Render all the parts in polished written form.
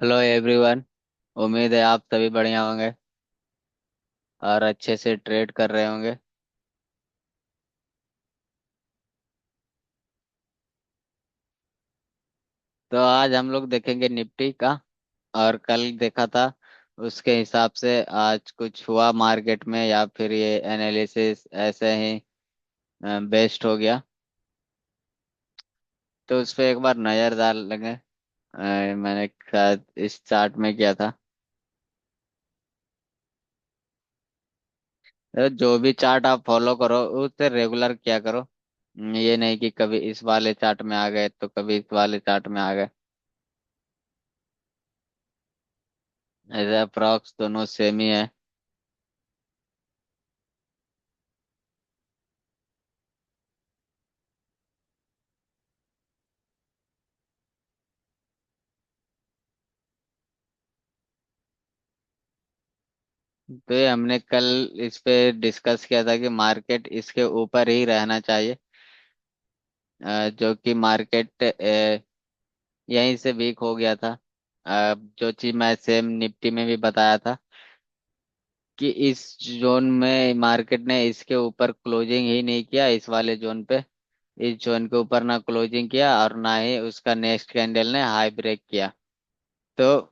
Hello everyone. उम्मीद है आप सभी बढ़िया होंगे और अच्छे से ट्रेड कर रहे होंगे। तो आज हम लोग देखेंगे निफ्टी का। और कल देखा था उसके हिसाब से आज कुछ हुआ मार्केट में या फिर ये एनालिसिस ऐसे ही बेस्ट हो गया। तो उस पे एक बार नजर डाल लगे। मैंने शायद इस चार्ट में किया था। तो जो भी चार्ट आप फॉलो करो उससे रेगुलर क्या करो। ये नहीं कि कभी इस वाले चार्ट में आ गए तो कभी इस वाले चार्ट में आ गए। ऐसे अप्रॉक्स दोनों सेम ही है। तो ये हमने कल इस पे डिस्कस किया था कि मार्केट इसके ऊपर ही रहना चाहिए। जो कि मार्केट यहीं से वीक हो गया था। जो चीज मैं सेम निफ्टी में भी बताया था कि इस जोन में मार्केट ने इसके ऊपर क्लोजिंग ही नहीं किया, इस वाले जोन पे। इस जोन के ऊपर ना क्लोजिंग किया और ना ही उसका नेक्स्ट कैंडल ने हाई ब्रेक किया। तो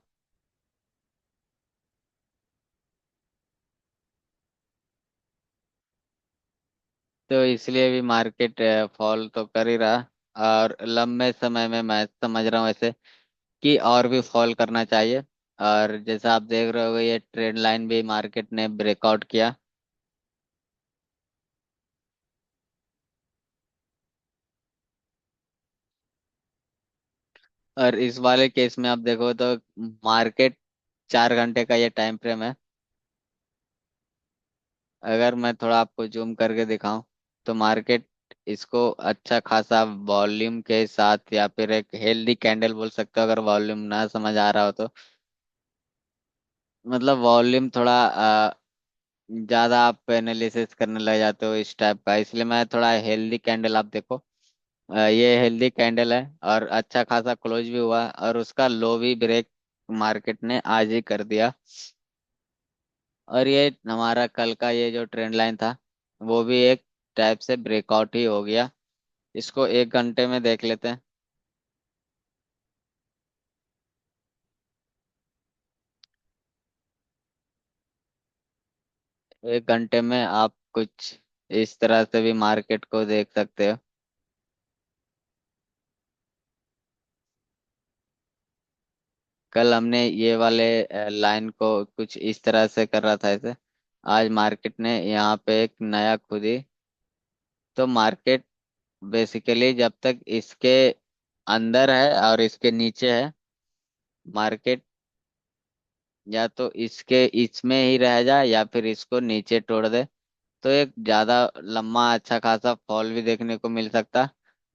इसलिए भी मार्केट फॉल तो कर ही रहा। और लंबे समय में मैं समझ रहा हूँ ऐसे कि और भी फॉल करना चाहिए। और जैसा आप देख रहे हो ये ट्रेंड लाइन भी मार्केट ने ब्रेकआउट किया। और इस वाले केस में आप देखो तो मार्केट 4 घंटे का ये टाइम फ्रेम है। अगर मैं थोड़ा आपको जूम करके दिखाऊं तो मार्केट इसको अच्छा खासा वॉल्यूम के साथ या फिर एक हेल्दी कैंडल बोल सकते हो, अगर वॉल्यूम ना समझ आ रहा हो तो। मतलब वॉल्यूम थोड़ा ज्यादा आप एनालिसिस करने लग जाते हो इस टाइप का, इसलिए मैं थोड़ा हेल्दी कैंडल आप देखो। ये हेल्दी कैंडल है और अच्छा खासा क्लोज भी हुआ और उसका लो भी ब्रेक मार्केट ने आज ही कर दिया। और ये हमारा कल का ये जो ट्रेंड लाइन था वो भी एक टाइप से ब्रेकआउट ही हो गया। इसको 1 घंटे में देख लेते हैं। 1 घंटे में आप कुछ इस तरह से भी मार्केट को देख सकते हो। कल हमने ये वाले लाइन को कुछ इस तरह से कर रहा था ऐसे। आज मार्केट ने यहाँ पे एक नया खुदी। तो मार्केट बेसिकली जब तक इसके अंदर है और इसके नीचे है, मार्केट या तो इसके इसमें ही रह जाए या फिर इसको नीचे तोड़ दे तो एक ज्यादा लंबा अच्छा खासा फॉल भी देखने को मिल सकता।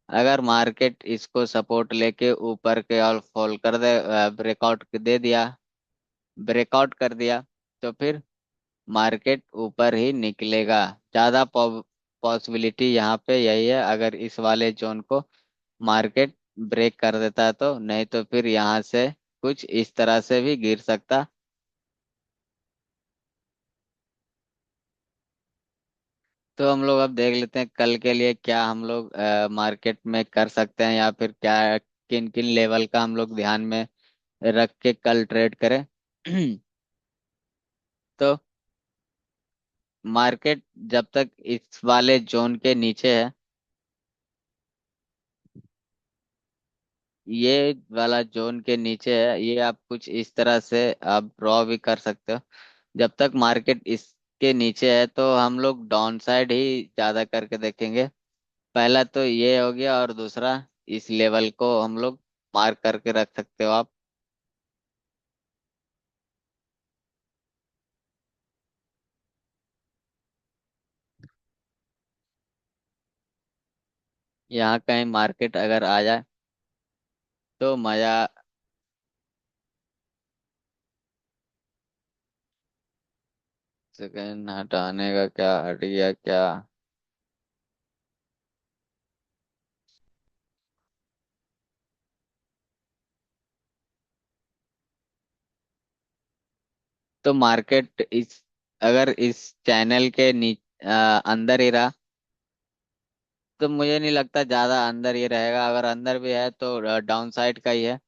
अगर मार्केट इसको सपोर्ट लेके ऊपर के और फॉल कर दे, ब्रेकआउट दे दिया, ब्रेकआउट कर दिया, तो फिर मार्केट ऊपर ही निकलेगा। ज्यादा पॉसिबिलिटी यहाँ पे यही है, अगर इस वाले जोन को मार्केट ब्रेक कर देता है तो। नहीं तो फिर यहाँ से कुछ इस तरह से भी गिर सकता। तो हम लोग अब देख लेते हैं कल के लिए क्या हम लोग मार्केट में कर सकते हैं या फिर क्या किन किन लेवल का हम लोग ध्यान में रख के कल ट्रेड करें। तो मार्केट जब तक इस वाले जोन के नीचे है, ये वाला जोन के नीचे है, ये आप कुछ इस तरह से आप ड्रॉ भी कर सकते हो। जब तक मार्केट इसके नीचे है तो हम लोग डाउन साइड ही ज्यादा करके देखेंगे। पहला तो ये हो गया और दूसरा इस लेवल को हम लोग मार्क करके रख सकते हो आप। यहाँ कहीं मार्केट अगर आ जाए तो मजा। सेकंड हटाने का क्या हट गया क्या। तो मार्केट इस अगर इस चैनल के अंदर ही रहा तो मुझे नहीं लगता ज्यादा अंदर ही रहेगा। अगर अंदर भी है तो डाउन साइड का ही है।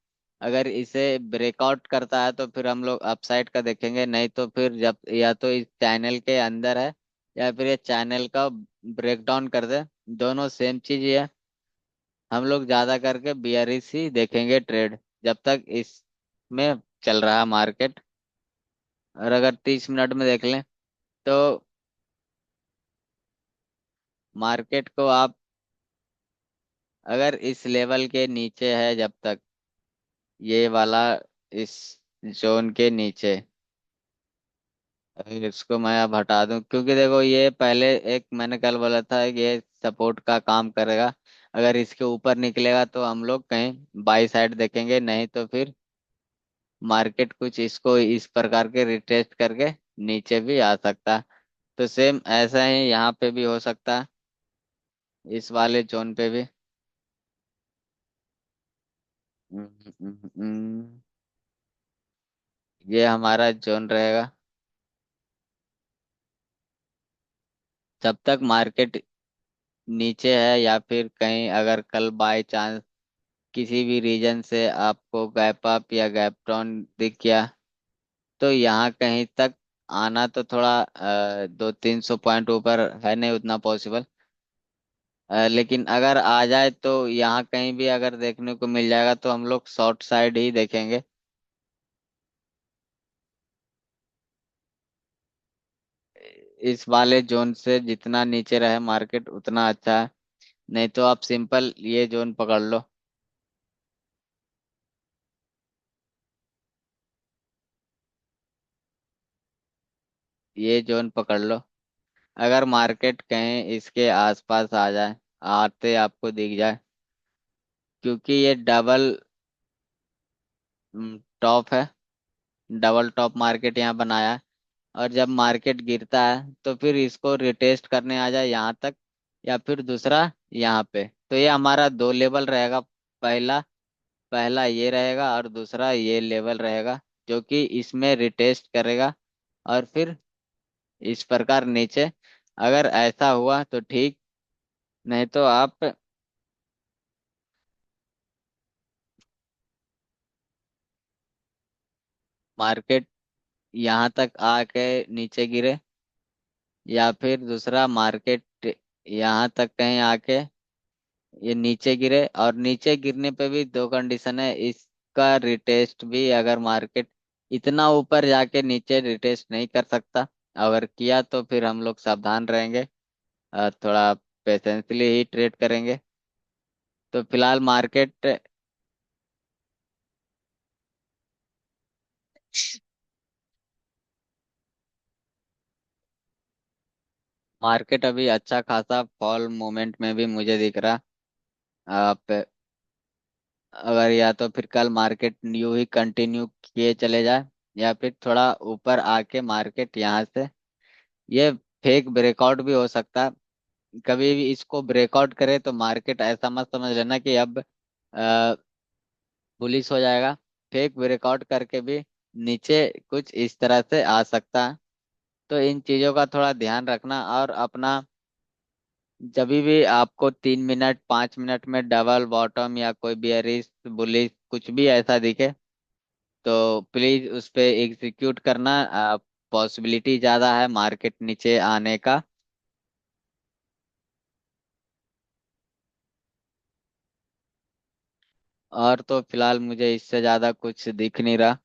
अगर इसे ब्रेकआउट करता है तो फिर हम लोग अपसाइड का देखेंगे, नहीं तो फिर जब या तो इस चैनल के अंदर है या फिर ये चैनल का ब्रेक डाउन कर दे। दोनों सेम चीज ही है। हम लोग ज्यादा करके बियरिश ही देखेंगे ट्रेड जब तक इसमें चल रहा है मार्केट। और अगर 30 मिनट में देख लें तो मार्केट को आप अगर इस लेवल के नीचे है जब तक, ये वाला इस जोन के नीचे, अगर इसको मैं अब हटा दूं क्योंकि देखो ये पहले एक मैंने कल बोला था कि ये सपोर्ट का काम करेगा। अगर इसके ऊपर निकलेगा तो हम लोग कहीं बाई साइड देखेंगे, नहीं तो फिर मार्केट कुछ इसको इस प्रकार के रिटेस्ट करके नीचे भी आ सकता है। तो सेम ऐसा ही यहाँ पे भी हो सकता है, इस वाले जोन पे भी। हम्म, हम्म, ये हमारा जोन रहेगा जब तक मार्केट नीचे है, या फिर कहीं अगर कल बाय चांस किसी भी रीजन से आपको गैप अप या गैप डाउन दिख गया तो यहाँ कहीं तक आना तो थोड़ा 200-300 पॉइंट ऊपर है नहीं उतना पॉसिबल। लेकिन अगर आ जाए तो यहाँ कहीं भी अगर देखने को मिल जाएगा तो हम लोग शॉर्ट साइड ही देखेंगे। इस वाले जोन से जितना नीचे रहे मार्केट उतना अच्छा है, नहीं तो आप सिंपल ये जोन पकड़ लो। ये जोन पकड़ लो। अगर मार्केट कहीं इसके आसपास आ जाए, आते आपको दिख जाए, क्योंकि ये डबल टॉप है, डबल टॉप मार्केट यहाँ बनाया है। और जब मार्केट गिरता है तो फिर इसको रिटेस्ट करने आ जाए यहाँ तक, या फिर दूसरा यहाँ पे, तो ये हमारा दो लेवल रहेगा। पहला पहला ये रहेगा और दूसरा ये लेवल रहेगा जो कि इसमें रिटेस्ट करेगा और फिर इस प्रकार नीचे। अगर ऐसा हुआ तो ठीक, नहीं तो आप मार्केट यहाँ तक आके नीचे गिरे, या फिर दूसरा मार्केट यहाँ तक कहीं आके ये नीचे गिरे। और नीचे गिरने पे भी दो कंडीशन है इसका, रिटेस्ट भी अगर मार्केट इतना ऊपर जाके नीचे रिटेस्ट नहीं कर सकता। अगर किया तो फिर हम लोग सावधान रहेंगे, थोड़ा पेशेंसली ही ट्रेड करेंगे। तो फिलहाल मार्केट अभी अच्छा खासा फॉल मोमेंट में भी मुझे दिख रहा। आप अगर या तो फिर कल मार्केट न्यू ही कंटिन्यू किए चले जाए, या फिर थोड़ा ऊपर आके मार्केट यहाँ से ये फेक ब्रेकआउट भी हो सकता है। कभी भी इसको ब्रेकआउट करे तो मार्केट ऐसा मत समझ लेना कि अब बुलिश हो जाएगा। फेक ब्रेकआउट करके भी नीचे कुछ इस तरह से आ सकता है। तो इन चीजों का थोड़ा ध्यान रखना, और अपना जब भी आपको 3 मिनट 5 मिनट में डबल बॉटम या कोई बियरिश बुलिश कुछ भी ऐसा दिखे तो प्लीज उस पे एग्जीक्यूट करना। पॉसिबिलिटी ज्यादा है मार्केट नीचे आने का। और तो फिलहाल मुझे इससे ज्यादा कुछ दिख नहीं रहा।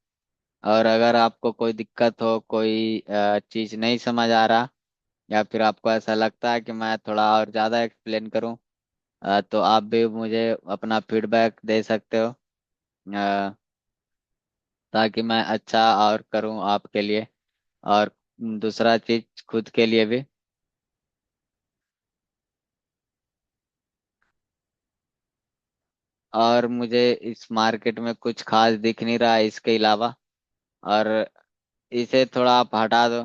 और अगर आपको कोई दिक्कत हो, कोई चीज नहीं समझ आ रहा, या फिर आपको ऐसा लगता है कि मैं थोड़ा और ज्यादा एक्सप्लेन करूं, तो आप भी मुझे अपना फीडबैक दे सकते हो, ताकि मैं अच्छा और करूं आपके लिए, और दूसरा चीज खुद के लिए भी। और मुझे इस मार्केट में कुछ खास दिख नहीं रहा है इसके अलावा। और इसे थोड़ा आप हटा दो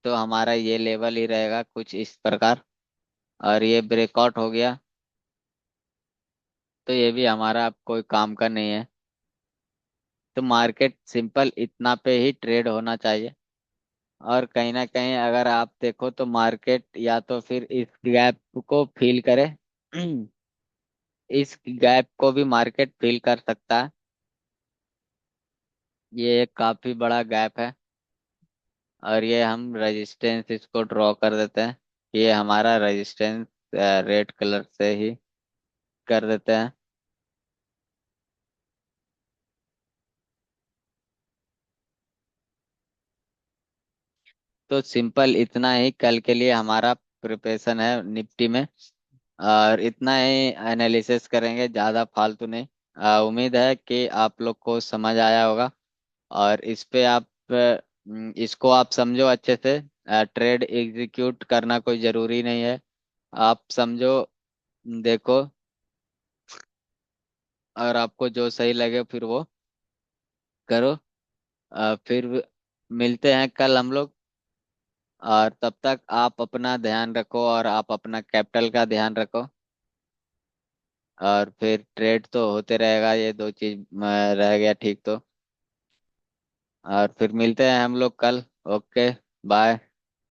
तो हमारा ये लेवल ही रहेगा कुछ इस प्रकार। और ये ब्रेकआउट हो गया तो ये भी हमारा अब कोई काम का नहीं है। तो मार्केट सिंपल इतना पे ही ट्रेड होना चाहिए। और कहीं ना कहीं अगर आप देखो तो मार्केट या तो फिर इस गैप को फिल करे। इस गैप को भी मार्केट फिल कर सकता है। ये एक काफी बड़ा गैप है। और ये हम रेजिस्टेंस इसको ड्रॉ कर देते हैं। ये हमारा रेजिस्टेंस रेड कलर से ही कर देते हैं। तो सिंपल इतना ही कल के लिए हमारा प्रिपरेशन है निफ्टी में। और इतना ही एनालिसिस करेंगे, ज़्यादा फालतू नहीं। उम्मीद है कि आप लोग को समझ आया होगा। और इस पे आप इसको आप समझो अच्छे से। ट्रेड एग्जीक्यूट करना कोई ज़रूरी नहीं है। आप समझो, देखो, और आपको जो सही लगे फिर वो करो। फिर मिलते हैं कल हम लोग। और तब तक आप अपना ध्यान रखो और आप अपना कैपिटल का ध्यान रखो। और फिर ट्रेड तो होते रहेगा, ये दो चीज रह गया ठीक तो। और फिर मिलते हैं हम लोग कल। Okay, bye.